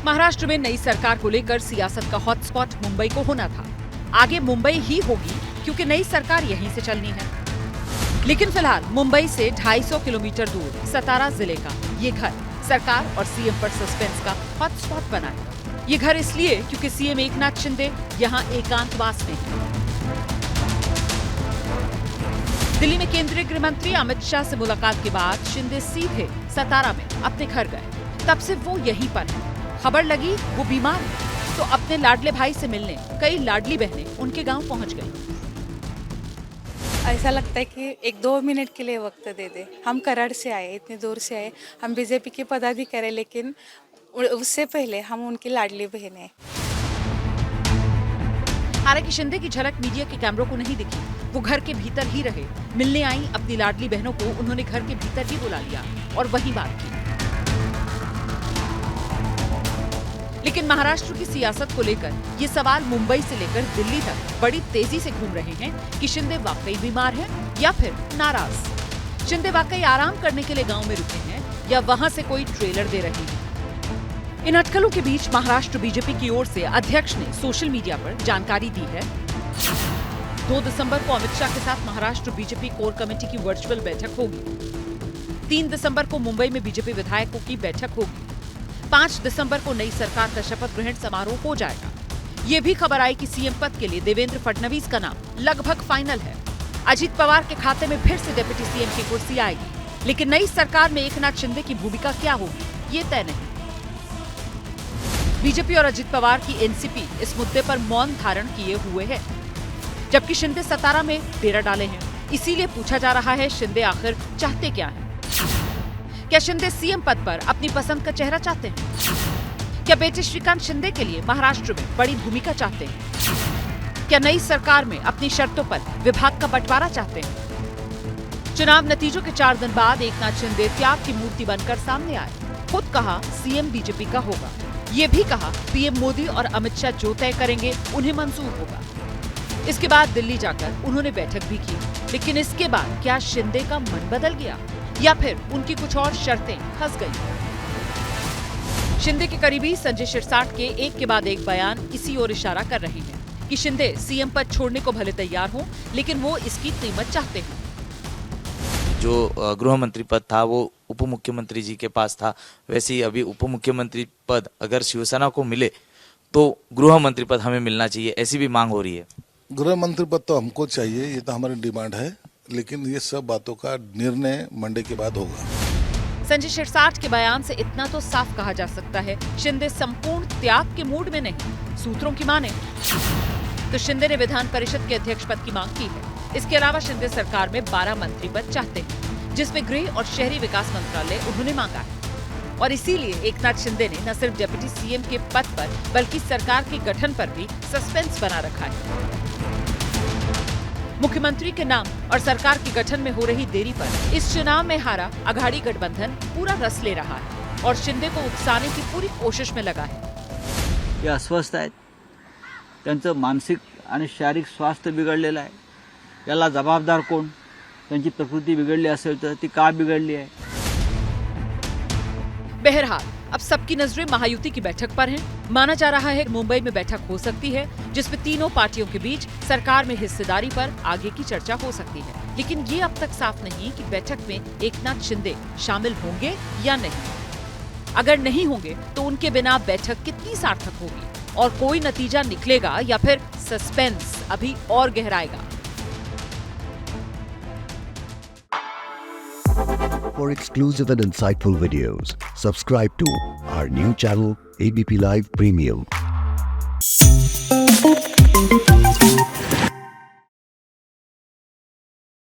महाराष्ट्र में नई सरकार को लेकर सियासत का हॉटस्पॉट मुंबई को होना था। आगे मुंबई ही होगी क्योंकि नई सरकार यहीं से चलनी है। लेकिन फिलहाल मुंबई से 250 किलोमीटर दूर सतारा जिले का ये घर सरकार और सीएम पर सस्पेंस का हॉटस्पॉट बना है। ये घर इसलिए क्योंकि सीएम एकनाथ शिंदे यहाँ एकांतवास में हैं। दिल्ली में केंद्रीय गृह मंत्री अमित शाह से मुलाकात के बाद शिंदे सीधे सतारा में अपने घर गए। तब से वो यहीं पर है। खबर लगी वो बीमार है तो अपने लाडले भाई से मिलने कई लाडली बहनें उनके गांव पहुंच गईं। ऐसा लगता है कि 1-2 मिनट के लिए वक्त दे दे। हम कराड़ से आए, इतने दूर से आए। हम बीजेपी के पदाधिकारी, लेकिन उससे पहले हम उनकी लाडली बहन है। हालांकि शिंदे की झलक मीडिया के कैमरों को नहीं दिखी। वो घर के भीतर ही रहे। मिलने आई अपनी लाडली बहनों को उन्होंने घर के भीतर ही बुला लिया और वहीं बात की। लेकिन महाराष्ट्र की सियासत को लेकर ये सवाल मुंबई से लेकर दिल्ली तक बड़ी तेजी से घूम रहे हैं कि शिंदे वाकई बीमार हैं या फिर नाराज। शिंदे वाकई आराम करने के लिए गांव में रुके हैं या वहां से कोई ट्रेलर दे रहे हैं। इन अटकलों के बीच महाराष्ट्र बीजेपी की ओर से अध्यक्ष ने सोशल मीडिया पर जानकारी दी है। 2 दिसंबर को अमित शाह के साथ महाराष्ट्र बीजेपी कोर कमेटी की वर्चुअल बैठक होगी। 3 दिसंबर को मुंबई में बीजेपी विधायकों की बैठक होगी। 5 दिसंबर को नई सरकार का शपथ ग्रहण समारोह हो जाएगा। ये भी खबर आई कि सीएम पद के लिए देवेंद्र फडणवीस का नाम लगभग फाइनल है। अजित पवार के खाते में फिर से डिप्टी सीएम की कुर्सी आएगी, लेकिन नई सरकार में एकनाथ शिंदे की भूमिका क्या होगी ये तय नहीं। बीजेपी और अजित पवार की एनसीपी इस मुद्दे पर मौन धारण किए हुए है, जबकि शिंदे सतारा में डेरा डाले हैं। इसीलिए पूछा जा रहा है शिंदे आखिर चाहते क्या हैं? क्या शिंदे सीएम पद पर अपनी पसंद का चेहरा चाहते हैं? क्या बेटे श्रीकांत शिंदे के लिए महाराष्ट्र में बड़ी भूमिका चाहते हैं? क्या नई सरकार में अपनी शर्तों पर विभाग का बंटवारा चाहते हैं? चुनाव नतीजों के 4 दिन बाद एकनाथ शिंदे त्याग की मूर्ति बनकर सामने आए। खुद कहा सीएम बीजेपी का होगा। ये भी कहा पीएम मोदी और अमित शाह जो तय करेंगे उन्हें मंजूर होगा। इसके बाद दिल्ली जाकर उन्होंने बैठक भी की, लेकिन इसके बाद क्या शिंदे का मन बदल गया या फिर उनकी कुछ और शर्तें फंस गई? शिंदे के करीबी संजय शिरसाट के एक के बाद एक बयान इसी ओर इशारा कर रहे हैं कि शिंदे सीएम पद छोड़ने को भले तैयार हों, लेकिन वो इसकी कीमत चाहते हैं। जो गृह मंत्री पद था वो उप मुख्यमंत्री जी के पास था, वैसे ही अभी उप मुख्यमंत्री पद अगर शिवसेना को मिले तो गृह मंत्री पद हमें मिलना चाहिए, ऐसी भी मांग हो रही है। गृह मंत्री पद तो हमको चाहिए, ये तो हमारी डिमांड है, लेकिन ये सब बातों का निर्णय मंडे के बाद होगा। संजय शिरसाट के बयान से इतना तो साफ कहा जा सकता है, शिंदे संपूर्ण त्याग के मूड में नहीं। सूत्रों की माने तो शिंदे ने विधान परिषद के अध्यक्ष पद की मांग की है। इसके अलावा शिंदे सरकार में 12 मंत्री पद चाहते हैं, जिसमें गृह और शहरी विकास मंत्रालय उन्होंने मांगा है। और इसीलिए एकनाथ शिंदे ने न सिर्फ डिप्टी सीएम के पद पर बल्कि सरकार के गठन पर भी सस्पेंस बना रखा है। मुख्यमंत्री के नाम और सरकार के गठन में हो रही देरी पर इस चुनाव में हारा अघाड़ी गठबंधन पूरा रस ले रहा है और शिंदे को उकसाने की पूरी कोशिश में लगा है। ते अस्वस्थ आहेत, त्यांचं मानसिक आणि शारीरिक स्वास्थ्य बिघडलेलं आहे। याला जबाबदार कोण? त्यांची प्रकृती बिघडली असेल तर ती का बिघडली आहे? बहरहाल अब सबकी नजरें महायुति की बैठक पर हैं। माना जा रहा है मुंबई में बैठक हो सकती है जिसमें तीनों पार्टियों के बीच सरकार में हिस्सेदारी पर आगे की चर्चा हो सकती है, लेकिन ये अब तक साफ नहीं कि बैठक में एकनाथ शिंदे शामिल होंगे या नहीं। अगर नहीं होंगे तो उनके बिना बैठक कितनी सार्थक होगी और कोई नतीजा निकलेगा या फिर सस्पेंस अभी और गहराएगा। For exclusive and insightful videos, subscribe to our new channel ABP Live Premium.